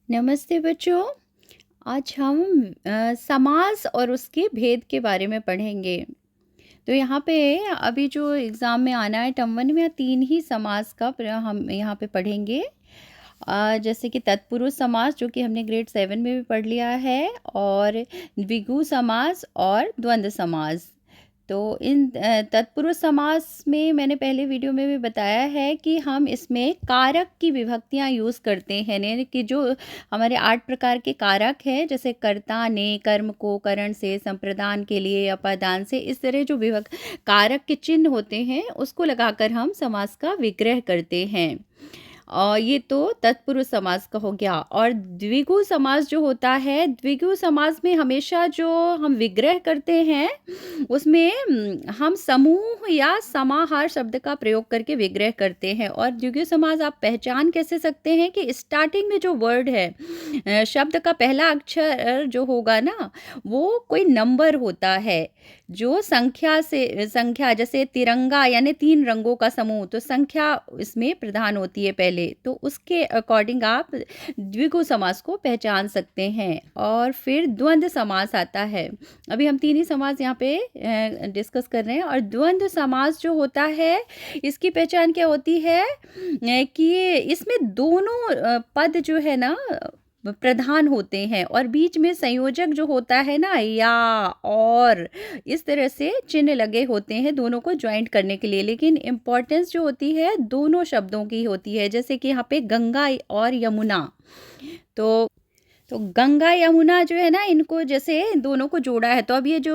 नमस्ते बच्चों। आज हम समास और उसके भेद के बारे में पढ़ेंगे। तो यहाँ पे अभी जो एग्ज़ाम में आना है टर्म 1 में 3 ही समास का हम यहाँ पे पढ़ेंगे। जैसे कि तत्पुरुष समास जो कि हमने ग्रेड 7 में भी पढ़ लिया है, और द्विगु समास और द्वंद्व समास। तो इन तत्पुरुष समास में मैंने पहले वीडियो में भी बताया है कि हम इसमें कारक की विभक्तियां यूज़ करते हैं, यानी कि जो हमारे 8 प्रकार के कारक हैं, जैसे कर्ता ने कर्म को करण से, संप्रदान के लिए अपादान से, इस तरह जो कारक के चिन्ह होते हैं उसको लगाकर हम समास का विग्रह करते हैं। और ये तो तत्पुरुष समास का हो गया। और द्विगु समास जो होता है, द्विगु समास में हमेशा जो हम विग्रह करते हैं उसमें हम समूह या समाहार शब्द का प्रयोग करके विग्रह करते हैं। और द्विगु समास आप पहचान कैसे सकते हैं कि स्टार्टिंग में जो वर्ड है, शब्द का पहला अक्षर जो होगा ना, वो कोई नंबर होता है जो संख्या, जैसे तिरंगा यानी 3 रंगों का समूह, तो संख्या इसमें प्रधान होती है पहले, तो उसके अकॉर्डिंग आप द्विगु समास को पहचान सकते हैं। और फिर द्वंद्व समास आता है। अभी हम 3 ही समास यहाँ पे डिस्कस कर रहे हैं। और द्वंद्व समास जो होता है, इसकी पहचान क्या होती है कि इसमें दोनों पद जो है ना प्रधान होते हैं, और बीच में संयोजक जो होता है ना, या और इस तरह से चिन्ह लगे होते हैं दोनों को ज्वाइंट करने के लिए। लेकिन इम्पोर्टेंस जो होती है दोनों शब्दों की होती है। जैसे कि यहाँ पे गंगा और यमुना, तो गंगा यमुना जो है ना, इनको जैसे दोनों को जोड़ा है, तो अब ये जो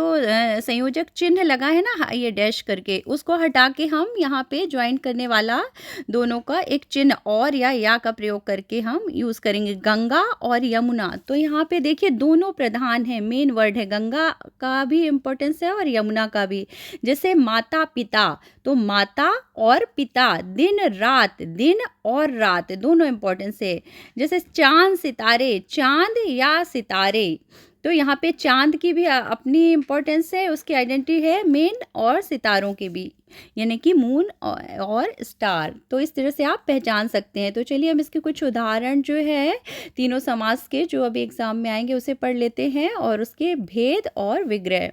संयोजक चिन्ह लगा है ना, ये डैश करके, उसको हटा के हम यहाँ पे ज्वाइन करने वाला दोनों का एक चिन्ह और या का प्रयोग करके हम यूज़ करेंगे, गंगा और यमुना। तो यहाँ पे देखिए दोनों प्रधान है, मेन वर्ड है, गंगा का भी इम्पोर्टेंस है और यमुना का भी। जैसे माता पिता, तो माता और पिता, दिन रात, दिन और रात दोनों इम्पोर्टेंस है। जैसे चांद सितारे, चांद या सितारे, तो यहाँ पे चांद की भी अपनी इम्पोर्टेंस है, उसकी आइडेंटिटी है मेन, और सितारों की भी, यानी कि मून और स्टार। तो इस तरह से आप पहचान सकते हैं। तो चलिए हम इसके कुछ उदाहरण जो है तीनों समास के जो अभी एग्जाम में आएंगे उसे पढ़ लेते हैं, और उसके भेद और विग्रह।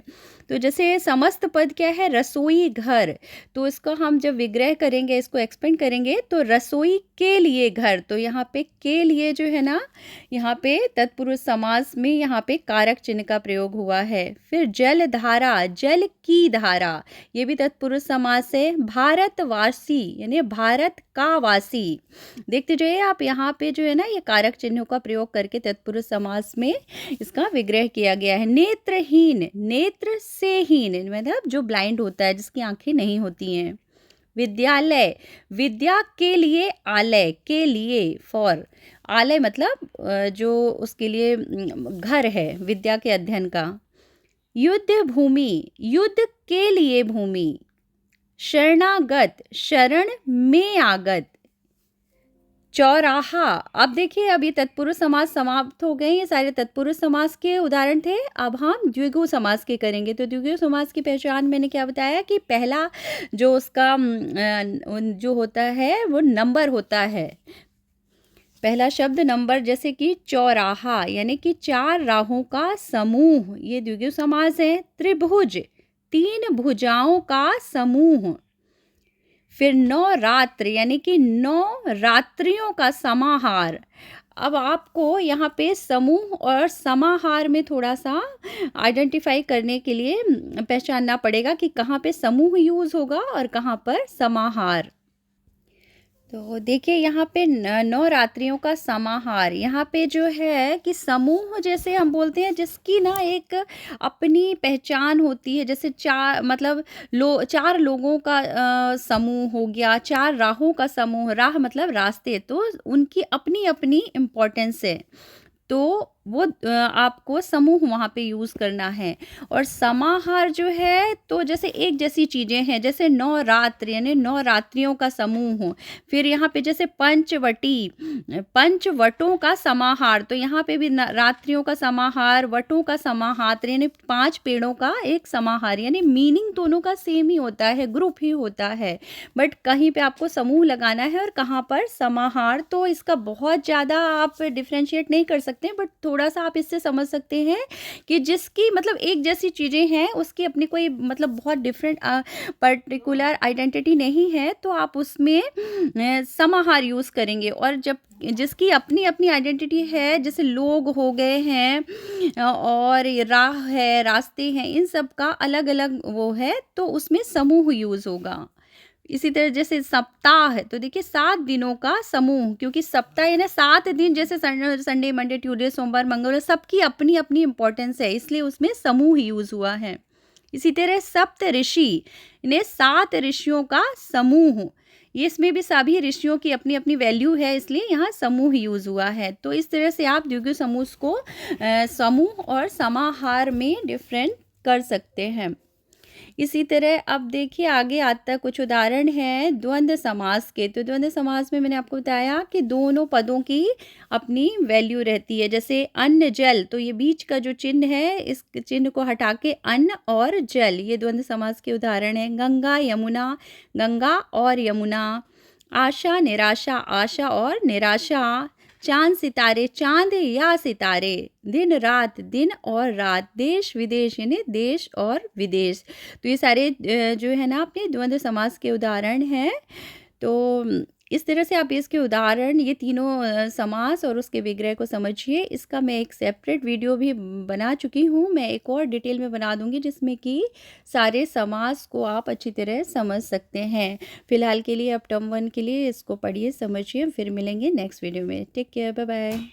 तो जैसे समस्त पद क्या है, रसोई घर, तो इसको हम जब विग्रह करेंगे, इसको एक्सपेंड करेंगे, तो रसोई के लिए घर, तो यहाँ पे के लिए जो है ना, यहाँ पे तत्पुरुष समास में यहाँ पे कारक चिन्ह का प्रयोग हुआ है। फिर जल धारा, जल की धारा, ये भी तत्पुरुष समास है। भारतवासी यानी भारत का वासी, देखते जाइए आप, यहाँ पे जो है ना ये कारक चिन्हों का प्रयोग करके तत्पुरुष समास में इसका विग्रह किया गया है। नेत्रहीन, नेत्र से हीन मतलब जो ब्लाइंड होता है, जिसकी आंखें नहीं होती हैं। विद्यालय, विद्या के लिए, आलय के लिए, फॉर, आलय मतलब जो उसके लिए घर है विद्या के अध्ययन का। युद्ध भूमि, युद्ध के लिए भूमि। शरणागत, शरण में आगत। चौराहा, अब देखिए अब ये तत्पुरुष समास समाप्त हो गए, ये सारे तत्पुरुष समास के उदाहरण थे। अब हम द्विगु समास के करेंगे। तो द्विगु समास की पहचान मैंने क्या बताया कि पहला जो उसका जो होता है वो नंबर होता है, पहला शब्द नंबर, जैसे कि चौराहा यानी कि 4 राहों का समूह, ये द्विगु समास है। त्रिभुज, 3 भुजाओं का समूह। फिर नवरात्र यानी कि 9 रात्रियों का समाहार। अब आपको यहाँ पे समूह और समाहार में थोड़ा सा आइडेंटिफाई करने के लिए पहचानना पड़ेगा कि कहाँ पे समूह यूज़ होगा और कहाँ पर समाहार। तो देखिए यहाँ पे नवरात्रियों का समाहार, यहाँ पे जो है कि समूह जैसे हम बोलते हैं जिसकी ना एक अपनी पहचान होती है, जैसे 4 मतलब 4 लोगों का समूह हो गया, 4 राहों का समूह, राह मतलब रास्ते, तो उनकी अपनी अपनी इम्पोर्टेंस है। तो वो आपको समूह वहाँ पे यूज़ करना है। और समाहार जो है तो जैसे एक जैसी चीज़ें हैं, जैसे नवरात्र यानी 9 रात्रियों का समूह हो। फिर यहाँ पे जैसे पंचवटी, पंचवटों का समाहार, तो यहाँ पे भी रात्रियों का समाहार, वटों का समाहार यानी 5 पेड़ों का एक समाहार, यानी मीनिंग दोनों का सेम ही होता है, ग्रुप ही होता है, बट कहीं पे आपको समूह लगाना है और कहाँ पर समाहार। तो इसका बहुत ज़्यादा आप डिफ्रेंशिएट नहीं कर सकते, बट थोड़ा सा आप इससे समझ सकते हैं कि जिसकी मतलब एक जैसी चीज़ें हैं, उसकी अपनी कोई मतलब बहुत डिफरेंट पर्टिकुलर आइडेंटिटी नहीं है, तो आप उसमें समाहार यूज़ करेंगे। और जब जिसकी अपनी अपनी आइडेंटिटी है, जैसे लोग हो गए हैं और ये राह है, रास्ते हैं, इन सब का अलग अलग वो है, तो उसमें समूह यूज़ होगा। इसी तरह जैसे सप्ताह है, तो देखिए 7 दिनों का समूह, क्योंकि सप्ताह यानी 7 दिन, जैसे संडे, मंडे, ट्यूसडे, सोमवार, मंगलवार, सबकी अपनी अपनी इम्पोर्टेंस है, इसलिए उसमें समूह यूज़ हुआ है। इसी तरह सप्त ऋषि ने 7 ऋषियों का समूह, ये इसमें भी सभी ऋषियों की अपनी अपनी वैल्यू है, इसलिए यहाँ समूह यूज़ हुआ है। तो इस तरह से आप द्विगु समूह को समूह और समाहार में डिफरेंट कर सकते हैं। इसी तरह अब देखिए आगे आता है, कुछ उदाहरण हैं द्वंद्व समास के। तो द्वंद्व समास में मैंने आपको बताया कि दोनों पदों की अपनी वैल्यू रहती है। जैसे अन्न जल, तो ये बीच का जो चिन्ह है, इस चिन्ह को हटा के अन्न और जल, ये द्वंद्व समास के उदाहरण हैं। गंगा यमुना, गंगा और यमुना। आशा निराशा, आशा और निराशा। चांद सितारे, चांद या सितारे। दिन रात, दिन और रात। देश विदेश यानी देश और विदेश। तो ये सारे जो है ना अपने द्वंद्व समास के उदाहरण हैं। तो इस तरह से आप इसके उदाहरण, ये तीनों समास और उसके विग्रह को समझिए। इसका मैं एक सेपरेट वीडियो भी बना चुकी हूँ, मैं एक और डिटेल में बना दूँगी, जिसमें कि सारे समास को आप अच्छी तरह समझ सकते हैं। फिलहाल के लिए आप टर्म 1 के लिए इसको पढ़िए, समझिए, फिर मिलेंगे नेक्स्ट वीडियो में। Take care, bye bye.